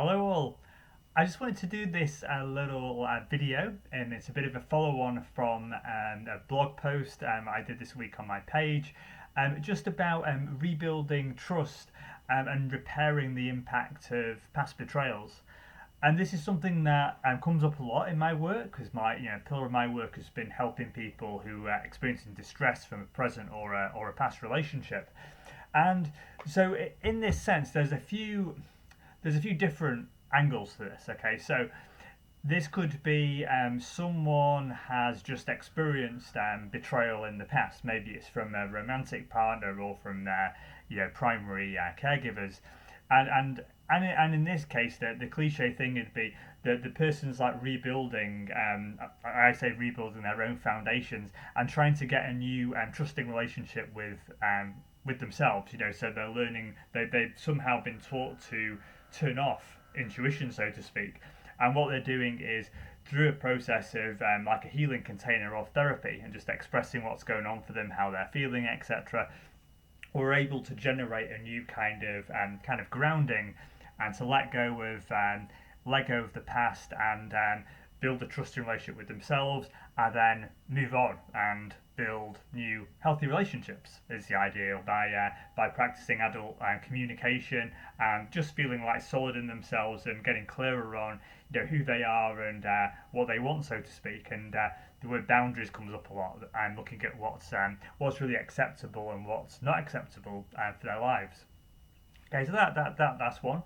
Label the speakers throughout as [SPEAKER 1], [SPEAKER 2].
[SPEAKER 1] Hello all. I just wanted to do this little video, and it's a bit of a follow-on from a blog post I did this week on my page, just about rebuilding trust and repairing the impact of past betrayals. And this is something that comes up a lot in my work, because my pillar of my work has been helping people who are experiencing distress from a present or a past relationship. And so, in this sense, there's a few different angles to this. Okay, so this could be someone has just experienced betrayal in the past. Maybe it's from a romantic partner or from their primary caregivers, and in this case, the cliche thing would be that the person's like rebuilding. I say rebuilding their own foundations and trying to get a new trusting relationship with themselves. So they're learning. They've somehow been taught to turn off intuition, so to speak. And what they're doing is through a process of like a healing container of therapy and just expressing what's going on for them, how they're feeling, etc. We're able to generate a new kind of grounding and to let go of the past and build a trusting relationship with themselves, and then move on and build new healthy relationships is the ideal by practicing adult communication and just feeling like solid in themselves and getting clearer on who they are and what they want, so to speak. And the word boundaries comes up a lot, and looking at what's really acceptable and what's not acceptable for their lives. Okay, so that's one.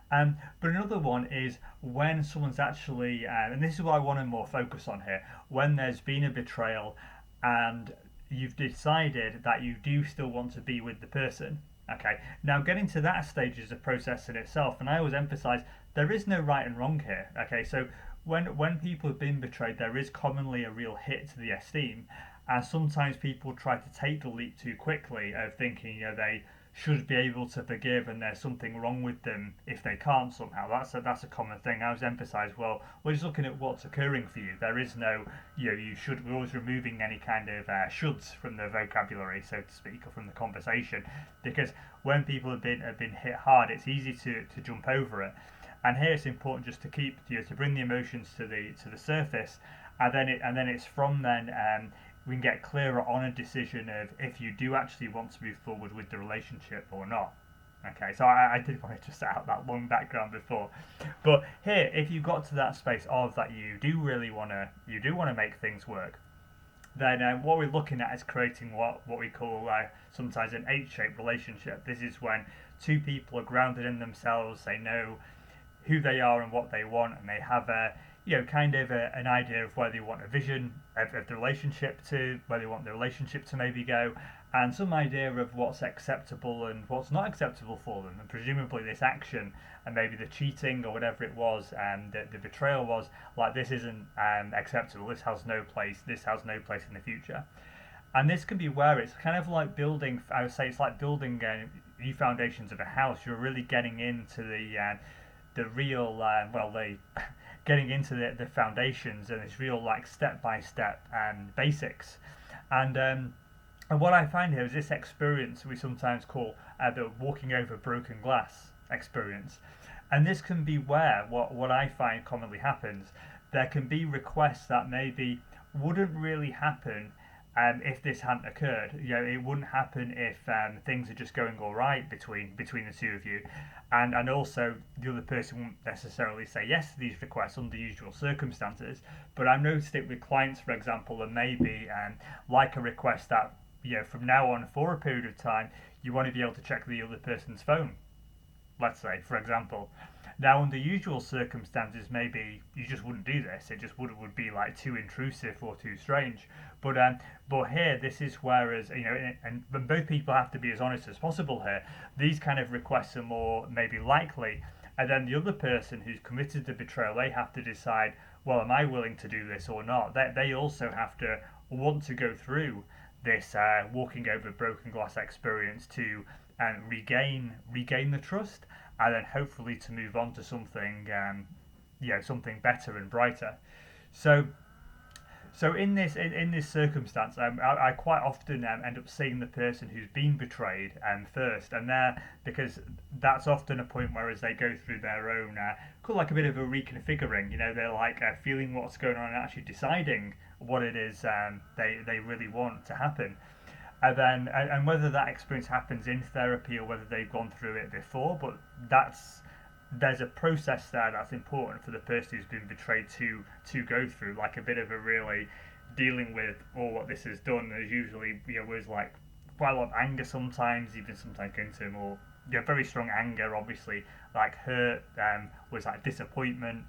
[SPEAKER 1] But another one is when someone's actually, and this is what I want to more focus on here, when there's been a betrayal and you've decided that you do still want to be with the person. Okay, now getting to that stage is a process in itself, and I always emphasize there is no right and wrong here. Okay, so when people have been betrayed, there is commonly a real hit to the esteem, and sometimes people try to take the leap too quickly of thinking they should be able to forgive and there's something wrong with them if they can't somehow. That's a common thing. I always emphasise, well, we're just looking at what's occurring for you. There is no, you should. We're always removing any kind of shoulds from the vocabulary, so to speak, or from the conversation, because when people have been hit hard, it's easy to jump over it. And here it's important just to keep to bring the emotions to the surface, and then it's from then we can get clearer on a decision of if you do actually want to move forward with the relationship or not. Okay, so I did want to just set out that long background before, but here, if you got to that space of that you do want to make things work, then what we're looking at is creating what we call sometimes an H-shaped relationship. This is when two people are grounded in themselves. They know who they are and what they want, and they have an idea of where they want a vision of the relationship to, where they want the relationship to maybe go, and some idea of what's acceptable and what's not acceptable for them. And presumably this action and maybe the cheating or whatever it was, and the betrayal was like, this isn't acceptable. This has no place. This has no place in the future. And this can be where it's kind of like building. I would say it's like building new foundations of a house. You're really getting into the real getting into the foundations and it's real like step by step and basics. And what I find here is this experience we sometimes call the walking over broken glass experience. And this can be where what I find commonly happens. There can be requests that maybe wouldn't really happen if this hadn't occurred. It wouldn't happen if things are just going all right between the two of you, and also the other person won't necessarily say yes to these requests under usual circumstances. But I've noticed it with clients, for example, and maybe like a request that from now on for a period of time you want to be able to check the other person's phone, let's say, for example. Now, under usual circumstances, maybe you just wouldn't do this. It just would be like too intrusive or too strange. But here, this is whereas and both people have to be as honest as possible here. These kind of requests are more maybe likely, and then the other person who's committed the betrayal, they have to decide, well, am I willing to do this or not? They also have to want to go through this walking over broken glass experience to regain the trust, and then hopefully to move on to something something better and brighter. So So in this circumstance, I quite often end up seeing the person who's been betrayed first, and there because that's often a point where as they go through their own, call like a bit of a reconfiguring. You know, they're like feeling what's going on and actually deciding what it is they really want to happen. And whether that experience happens in therapy or whether they've gone through it before, but that's there's a process there that's important for the person who's been betrayed to go through, like a bit of a really dealing with all what this has done. There's usually was like quite a lot of anger sometimes, even sometimes going to more very strong anger, obviously like hurt, was like disappointment,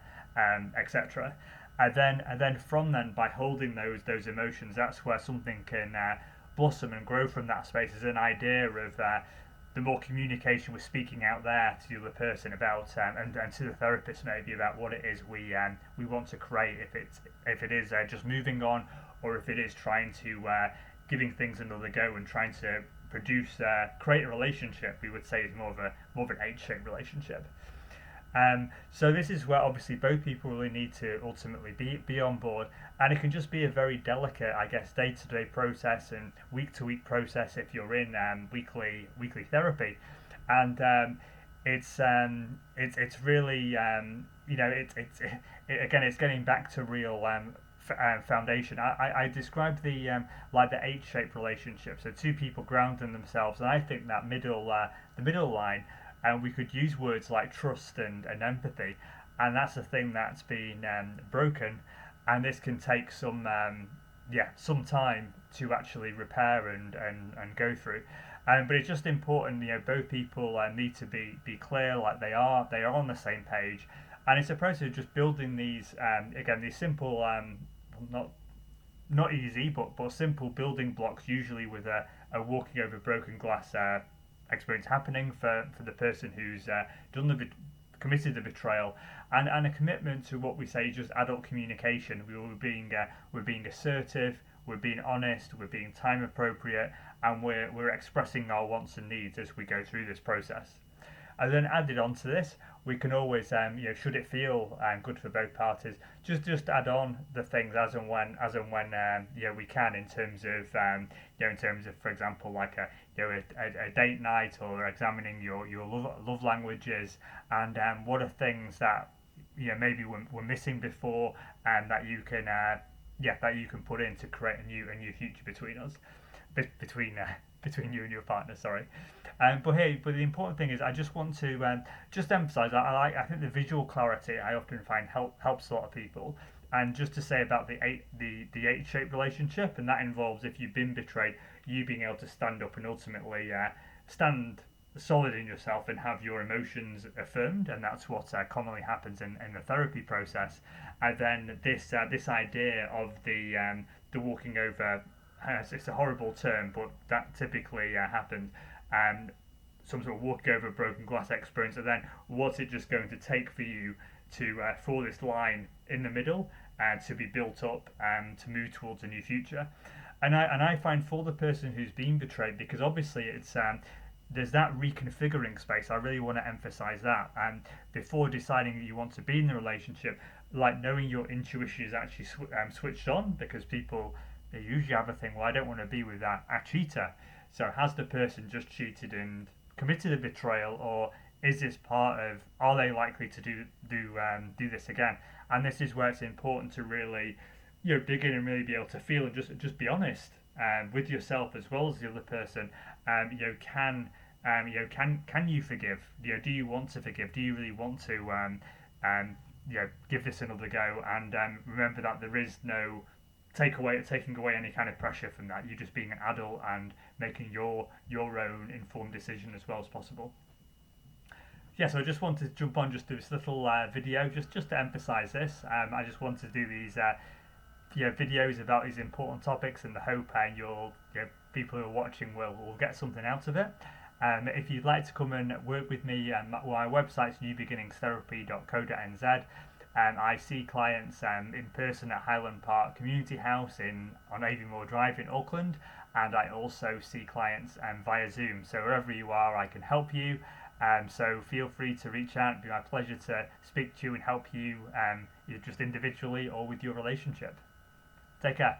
[SPEAKER 1] etc. And then from then by holding those emotions, that's where something can blossom and grow from that space as an idea of the more communication we're speaking out there to the other person about and to the therapist maybe about what it is we want to create, if it is just moving on, or if it is trying to giving things another go and trying to create a relationship we would say is more of an H-shaped relationship. So this is where obviously both people really need to ultimately be on board, and it can just be a very delicate, I guess, day-to-day process and week-to-week process if you're in weekly therapy, and it's really again it's getting back to real foundation. I described the like the H-shaped relationship, so two people grounding themselves, and I think that the middle line, and we could use words like trust and empathy, and that's the thing that's been broken, and this can take some time to actually repair and go through. But it's just important, both people need to be clear, like they are on the same page, and it's a process of just building these again these simple not not easy but simple building blocks, usually with a walking over broken glass experience happening for the person who's committed the betrayal, and a commitment to what we say is just adult communication. We're being assertive, we're being honest, we're being time appropriate, and we're expressing our wants and needs as we go through this process. And then added on to this, we can always, should it feel good for both parties, just add on the things as and when we can, in terms of for example like a date night, or examining your love languages, and what are things that maybe we're missing before, and that you can that you can put in to create a new future between us, between you and your partner. Sorry. But the important thing is, I just want to just emphasise. I think the visual clarity I often find helps a lot of people. And just to say about the H-shaped relationship, and that involves, if you've been betrayed, you being able to stand up and ultimately stand solid in yourself and have your emotions affirmed, and that's what commonly happens in the therapy process. And then this idea of the walking over, it's a horrible term, but that typically happens. Some sort of walking over a broken glass experience, and then what's it just going to take for you to for this line in the middle to be built up and to move towards a new future. And I find for the person who's been betrayed, because obviously it's there's that reconfiguring space. I really want to emphasize that, and before deciding that you want to be in the relationship, like knowing your intuition is actually switched on, because people, they usually have a thing, well, I don't want to be with a cheater. So has the person just cheated and committed a betrayal, or is this part of, are they likely to do this again? And this is where it's important to really dig in and really be able to feel and just be honest with yourself as well as the other person. Can you forgive? Do you want to forgive? Do you really want to give this another go? And remember that there is no taking away any kind of pressure from that. You're just being an adult and making your own informed decision as well as possible. Yeah, so I just wanted to jump on, just do this little video just to emphasise this. I just want to do these videos about these important topics, and the hope people who are watching will get something out of it. If you'd like to come and work with me, my website's newbeginningstherapy.co.nz. I see clients in person at Highland Park Community House on Aviemore Drive in Auckland, and I also see clients via Zoom. So wherever you are, I can help you. So feel free to reach out. It'd be my pleasure to speak to you and help you, either just individually or with your relationship. Take care.